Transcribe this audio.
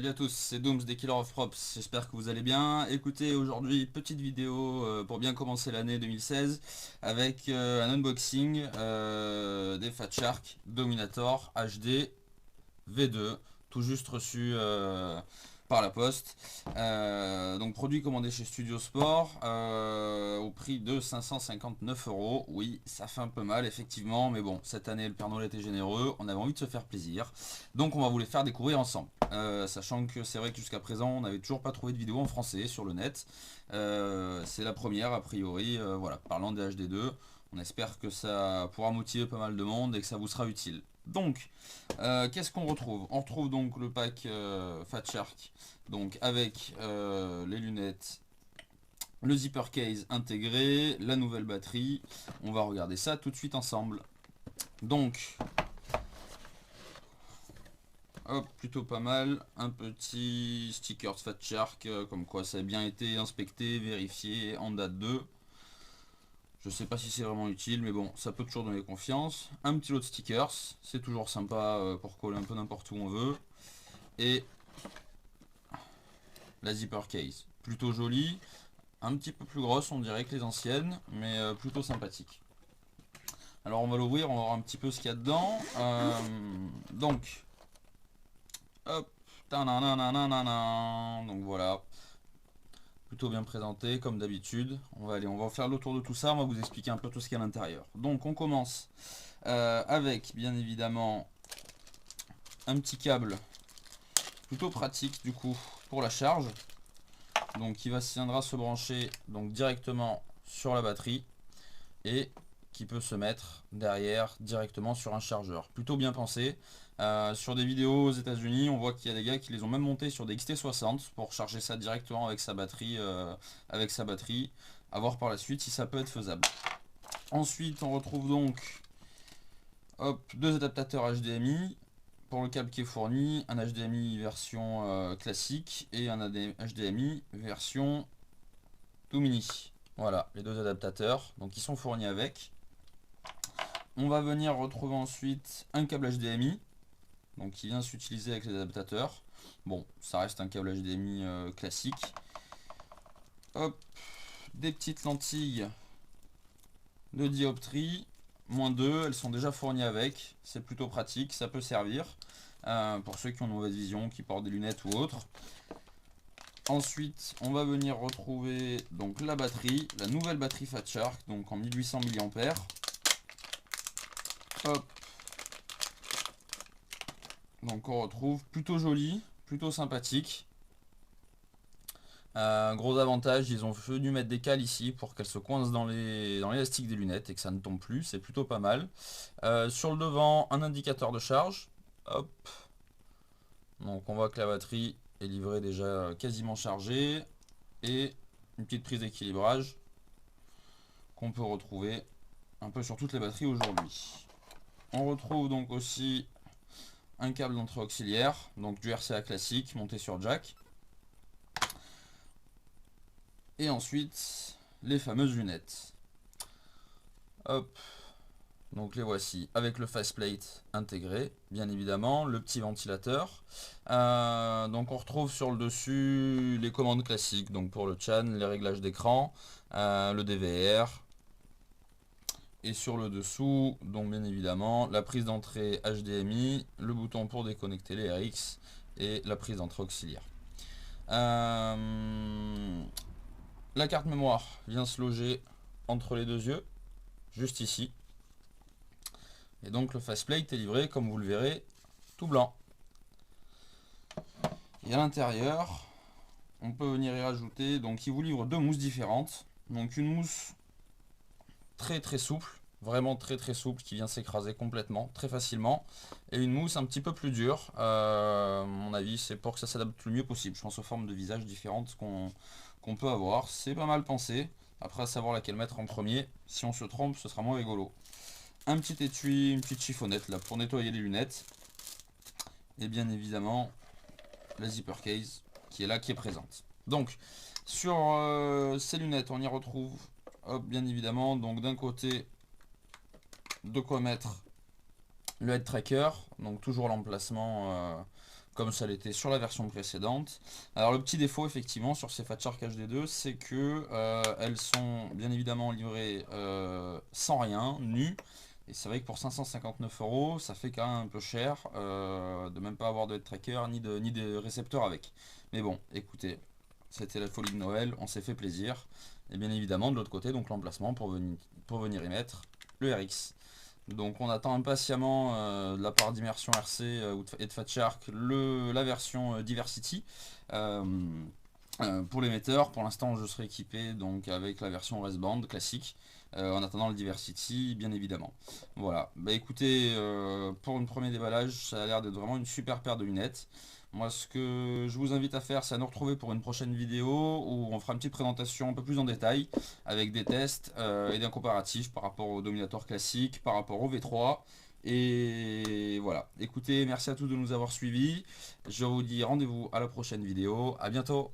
Salut à tous, c'est Dooms des Killer of Props, j'espère que vous allez bien. Écoutez, aujourd'hui, petite vidéo pour bien commencer l'année 2016 avec un unboxing des Fat Shark Dominator HD V2, tout juste reçu par la poste. Donc produit commandé chez Studio Sport au prix de 559 euros. Oui, ça fait un peu mal effectivement, mais bon, cette année le Père Noël était généreux, on avait envie de se faire plaisir. Donc on va vous les faire découvrir ensemble. Sachant que c'est vrai que jusqu'à présent on n'avait toujours pas trouvé de vidéo en français sur le net. C'est la première a priori, voilà, parlant des HD2. On espère que ça pourra motiver pas mal de monde et que ça vous sera utile. Donc, qu'est-ce qu'on retrouve? On retrouve donc le pack Fat Shark, donc avec les lunettes, le zipper case intégré, la nouvelle batterie. On va regarder ça tout de suite ensemble. Donc, hop, plutôt pas mal. Un petit sticker Fat Shark, comme quoi ça a bien été inspecté, vérifié en date 2. Je sais pas si c'est vraiment utile, mais bon, ça peut toujours donner confiance. Un petit lot de stickers, c'est toujours sympa pour coller un peu n'importe où on veut. Et la zipper case, plutôt jolie, un petit peu plus grosse on dirait que les anciennes, mais plutôt sympathique. Alors on va l'ouvrir, on va voir un petit peu ce qu'il y a dedans. Donc, hop, donc voilà. Plutôt bien présenté comme d'habitude. On va faire le tour de tout ça, on va vous expliquer un peu tout ce qu'il y a à l'intérieur. Donc on commence avec bien évidemment un petit câble plutôt pratique du coup pour la charge. Donc qui viendra se brancher donc directement sur la batterie et qui peut se mettre derrière directement sur un chargeur. Plutôt bien pensé. Sur des vidéos aux États-Unis, on voit qu'il y a des gars qui les ont même montés sur des XT60 pour charger ça directement avec sa batterie. À voir par la suite si ça peut être faisable. Ensuite, on retrouve donc hop, deux adaptateurs HDMI pour le câble qui est fourni, un HDMI version classique et un HDMI version tout mini. Voilà, les deux adaptateurs, donc ils sont fournis avec. On va venir retrouver ensuite un câble HDMI, donc qui vient s'utiliser avec les adaptateurs. Bon, ça reste un câble HDMI classique. Hop, des petites lentilles de dioptrie, -2, elles sont déjà fournies avec, c'est plutôt pratique, ça peut servir pour ceux qui ont une mauvaise vision, qui portent des lunettes ou autres. Ensuite, on va venir retrouver donc la batterie, la nouvelle batterie Fat Shark, donc en 1800 mAh. Hop. Donc on retrouve plutôt joli, plutôt sympathique. Gros avantage, ils ont venu mettre des cales ici pour qu'elles se coincent dans l'élastique des lunettes et que ça ne tombe plus, c'est plutôt pas mal. Sur le devant, un indicateur de charge. Hop. Donc on voit que la batterie est livrée déjà quasiment chargée. Et une petite prise d'équilibrage qu'on peut retrouver un peu sur toutes les batteries aujourd'hui. On retrouve donc aussi un câble d'entrée auxiliaire, donc du RCA classique monté sur jack. Et ensuite, les fameuses lunettes. Hop, donc les voici, avec le faceplate intégré, bien évidemment, le petit ventilateur. Donc on retrouve sur le dessus les commandes classiques, donc pour le chan, les réglages d'écran, le DVR. Et sur le dessous, donc bien évidemment, la prise d'entrée HDMI, le bouton pour déconnecter les RX et la prise d'entrée auxiliaire. La carte mémoire vient se loger entre les deux yeux, juste ici. Et donc le faceplate est livré, comme vous le verrez, tout blanc. Et à l'intérieur, on peut venir y rajouter, donc il vous livre deux mousses différentes. Donc une mousse très très souple, vraiment très très souple, qui vient s'écraser complètement, très facilement. Et une mousse un petit peu plus dure, à mon avis c'est pour que ça s'adapte le mieux possible. Je pense aux formes de visage différentes qu'on peut avoir, c'est pas mal pensé. Après à savoir laquelle mettre en premier, si on se trompe ce sera moins rigolo. Un petit étui, une petite chiffonnette là pour nettoyer les lunettes. Et bien évidemment la zipper case qui est là, qui est présente. Donc sur ces lunettes on y retrouve, hop, bien évidemment, donc d'un côté de quoi mettre le head tracker, donc toujours l'emplacement comme ça l'était sur la version précédente. Alors le petit défaut effectivement sur ces Fat Shark HD2, c'est que elles sont bien évidemment livrées sans rien, nues. Et c'est vrai que pour 559 €, ça fait quand même un peu cher de même pas avoir de head tracker ni de récepteur avec. Mais bon, écoutez, c'était la folie de Noël, on s'est fait plaisir. Et bien évidemment de l'autre côté, donc l'emplacement pour venir y mettre le RX. Donc on attend impatiemment de la part d'Immersion RC et de Fat Shark la version Diversity pour l'émetteur. Pour l'instant je serai équipé donc avec la version Race-Band classique en attendant le Diversity bien évidemment. Voilà, bah écoutez, pour un premier déballage ça a l'air d'être vraiment une super paire de lunettes. Moi ce que je vous invite à faire, c'est à nous retrouver pour une prochaine vidéo où on fera une petite présentation un peu plus en détail avec des tests et des comparatifs par rapport au Dominator classique, par rapport au V3. Et voilà, écoutez, merci à tous de nous avoir suivis. Je vous dis rendez-vous à la prochaine vidéo, à bientôt.